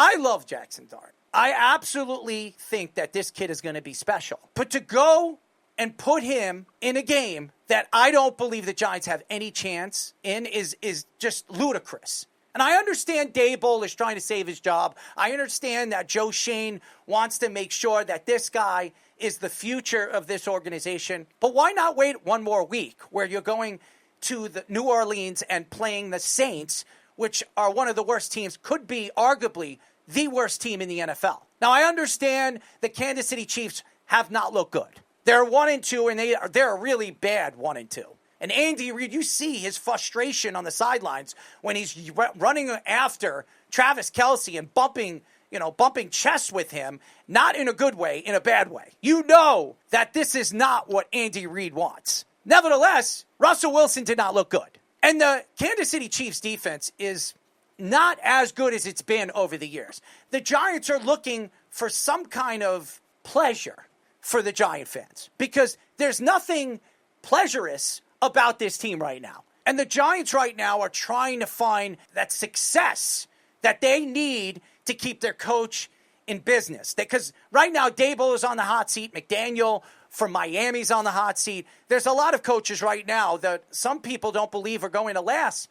I love Jaxson Dart. I absolutely think that this kid is going to be special. But to go and put him in a game that I don't believe the Giants have any chance in is just ludicrous. And I understand Daboll is trying to save his job. I understand that Joe Schoen wants to make sure that this guy is the future of this organization. But why not wait one more week where you're going to the New Orleans and playing the Saints, which are one of the worst teams, could be arguably the worst team in the NFL. Now, I understand the Kansas City Chiefs have not looked good. They're 1-2, and they're a really bad 1-2. And Andy Reid, you see his frustration on the sidelines when he's running after Travis Kelce and bumping chests with him, not in a good way, in a bad way. You know that this is not what Andy Reid wants. Nevertheless, Russell Wilson did not look good. And the Kansas City Chiefs defense is not as good as it's been over the years. The Giants are looking for some kind of pleasure for the Giant fans because there's nothing pleasurous about this team right now. And the Giants right now are trying to find that success that they need to keep their coach in business. Because right now, Daboll is on the hot seat. McDaniel from Miami's on the hot seat. There's a lot of coaches right now that some people don't believe are going to last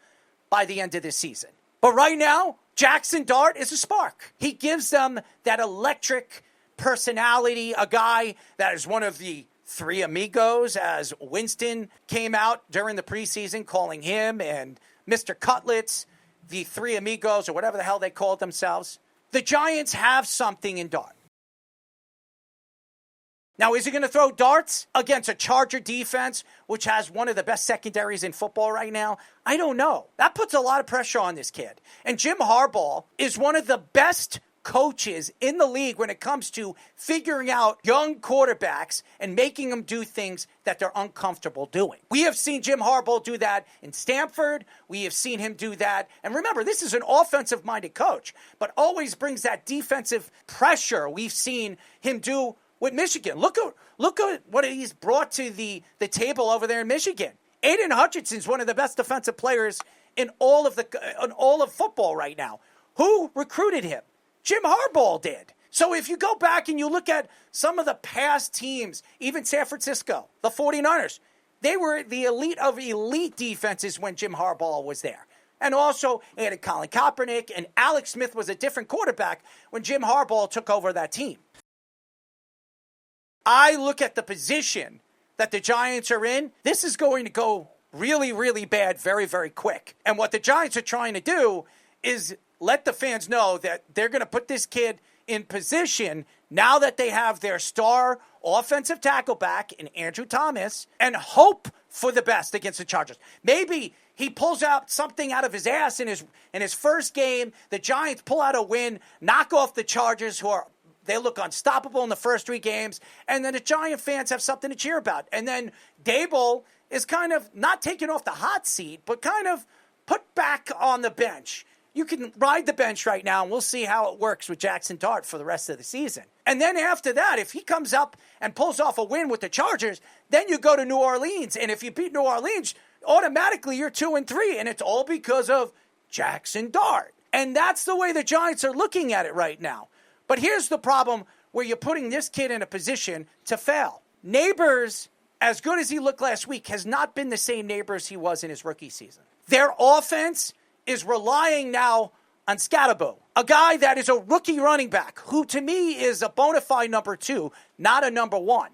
by the end of this season. But right now, Jaxson Dart is a spark. He gives them that electric personality, a guy that is one of the three amigos, as Winston came out during the preseason calling him and Mr. Cutlets the three amigos or whatever the hell they called themselves. The Giants have something in Dart. Now, is he going to throw darts against a Charger defense, which has one of the best secondaries in football right now? I don't know. That puts a lot of pressure on this kid. And Jim Harbaugh is one of the best coaches in the league when it comes to figuring out young quarterbacks and making them do things that they're uncomfortable doing. We have seen Jim Harbaugh do that in Stanford. We have seen him do that. And remember, this is an offensive-minded coach, but always brings that defensive pressure we've seen him do with Michigan. Look at what he's brought to the table over there in Michigan. Aiden Hutchinson's one of the best defensive players in all of football right now. Who recruited him? Jim Harbaugh did. So if you go back and you look at some of the past teams, even San Francisco, the 49ers, they were the elite of elite defenses when Jim Harbaugh was there. And also added Colin Kaepernick, and Alex Smith was a different quarterback when Jim Harbaugh took over that team. I look at the position that the Giants are in. This is going to go really, really bad very, very quick. And what the Giants are trying to do is let the fans know that they're going to put this kid in position now that they have their star offensive tackle back in Andrew Thomas and hope for the best against the Chargers. Maybe he pulls out something out of his ass in his first game. The Giants pull out a win, knock off the Chargers, they look unstoppable in the first three games, and then the Giant fans have something to cheer about. And then Daboll is kind of not taken off the hot seat, but kind of put back on the bench. You can ride the bench right now, and we'll see how it works with Jaxson Dart for the rest of the season. And then after that, if he comes up and pulls off a win with the Chargers, then you go to New Orleans. And if you beat New Orleans, automatically you're 2-3, and it's all because of Jaxson Dart. And that's the way the Giants are looking at it right now. But here's the problem where you're putting this kid in a position to fail. Nabers, as good as he looked last week, has not been the same Nabers he was in his rookie season. Their offense is relying now on Scatterbo, a guy that is a rookie running back who to me is a bona fide number 2, not a number 1.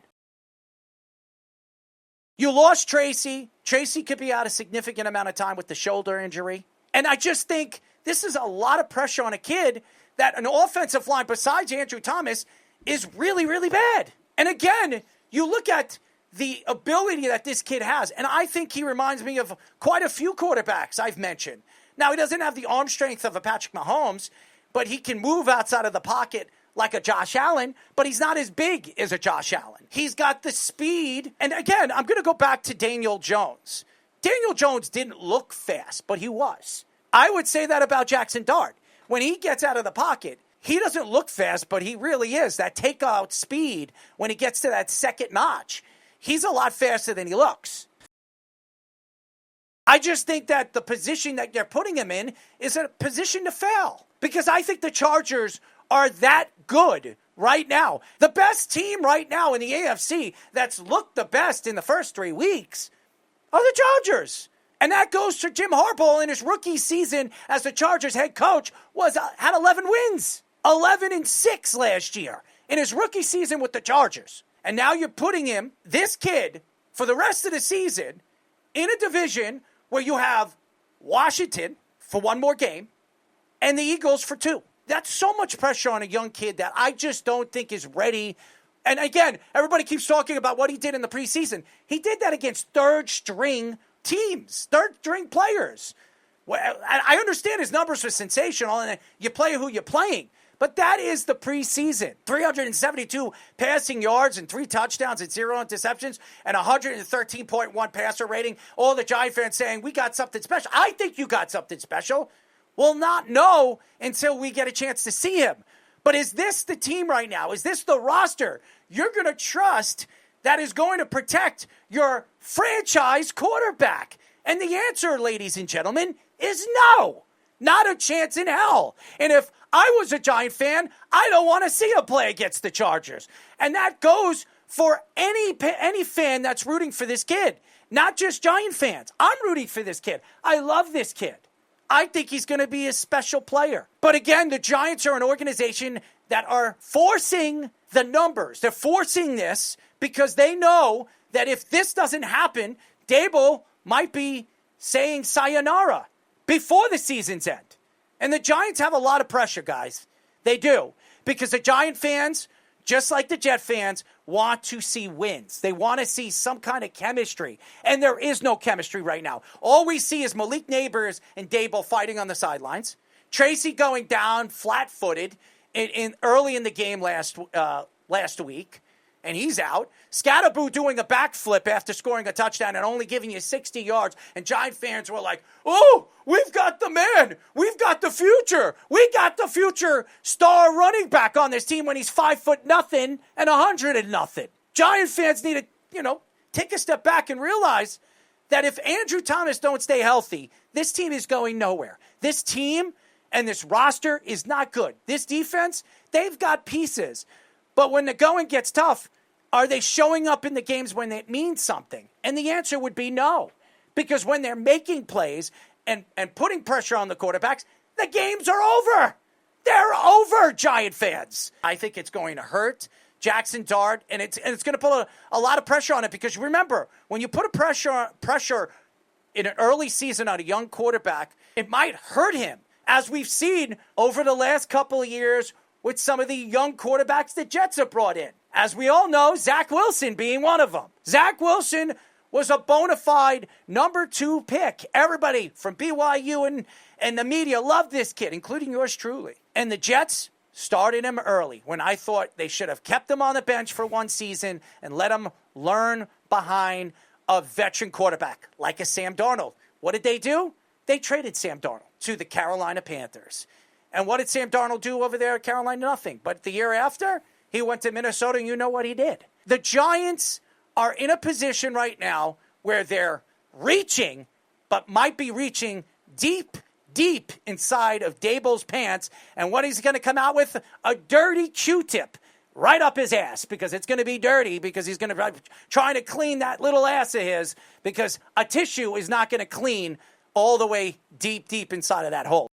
You lost Tracy. Tracy could be out a significant amount of time with the shoulder injury. And I just think this is a lot of pressure on a kid that an offensive line besides Andrew Thomas is really, really bad. And again, you look at the ability that this kid has, and I think he reminds me of quite a few quarterbacks I've mentioned. Now, he doesn't have the arm strength of a Patrick Mahomes, but he can move outside of the pocket like a Josh Allen, but he's not as big as a Josh Allen. He's got the speed. And again, I'm going to go back to Daniel Jones. Daniel Jones didn't look fast, but he was. I would say that about Jaxson Dart. When he gets out of the pocket, he doesn't look fast, but he really is. That takeout speed, when he gets to that second notch, he's a lot faster than he looks. I just think that the position that you're putting him in is a position to fail. because I think the Chargers are that good right now. The best team right now in the AFC that's looked the best in the first 3 weeks are the Chargers. And that goes to Jim Harbaugh in his rookie season as the Chargers head coach had 11 wins. 11-6 last year in his rookie season with the Chargers. And now you're putting him, this kid, for the rest of the season in a division where you have Washington for one more game and the Eagles for 2. That's so much pressure on a young kid that I just don't think is ready. And again, everybody keeps talking about what he did in the preseason. He did that against third-string teams, third-string players. Well, I understand his numbers were sensational, and you play who you're playing. But that is the preseason. 372 passing yards and 3 touchdowns and 0 interceptions and 113.1 passer rating. All the Giant fans saying, we got something special. I think you got something special. We'll not know until we get a chance to see him. But is this the team right now? Is this the roster you're going to trust that is going to protect your franchise quarterback? And the answer, ladies and gentlemen, is no. Not a chance in hell. And if I was a Giant fan, I don't want to see him play against the Chargers. And that goes for any fan that's rooting for this kid, not just Giant fans. I'm rooting for this kid. I love this kid. I think he's going to be a special player. But again, the Giants are an organization that are forcing the numbers. They're forcing this because they know that if this doesn't happen, Dable might be saying sayonara before the season's end. And the Giants have a lot of pressure, guys. They do. Because the Giant fans, just like the Jet fans, want to see wins. They want to see some kind of chemistry. And there is no chemistry right now. All we see is Malik Nabers and Dable fighting on the sidelines. Tracy going down flat-footed early in the game last week. And he's out. Scatterboo doing a backflip after scoring a touchdown and only giving you 60 yards. And Giant fans were like, oh, we've got the man. We've got the future. We got the future star running back on this team when he's 5'0" and 100. Giant fans need to, take a step back and realize that if Andrew Thomas don't stay healthy, this team is going nowhere. This team and this roster is not good. This defense, they've got pieces. But when the going gets tough, are they showing up in the games when it means something? And the answer would be no. Because when they're making plays and putting pressure on the quarterbacks, the games are over. They're over, Giant fans. I think it's going to hurt Jaxson Dart, and it's going to put a lot of pressure on it. Because remember, when you put a pressure in an early season on a young quarterback, it might hurt him, as we've seen over the last couple of years with some of the young quarterbacks the Jets have brought in. As we all know, Zach Wilson being one of them. Zach Wilson was a bona fide number 2 pick. Everybody from BYU and the media loved this kid, including yours truly. And the Jets started him early when I thought they should have kept him on the bench for one season and let him learn behind a veteran quarterback like a Sam Darnold. What did they do? They traded Sam Darnold to the Carolina Panthers. And what did Sam Darnold do over there at Carolina? Nothing. But the year after, he went to Minnesota, and you know what he did. The Giants are in a position right now where they're reaching, but might be reaching deep inside of Dable's pants. And what he's going to come out with? A dirty Q-tip right up his ass, because it's going to be dirty, because he's going to be trying to clean that little ass of his, because a tissue is not going to clean all the way deep inside of that hole.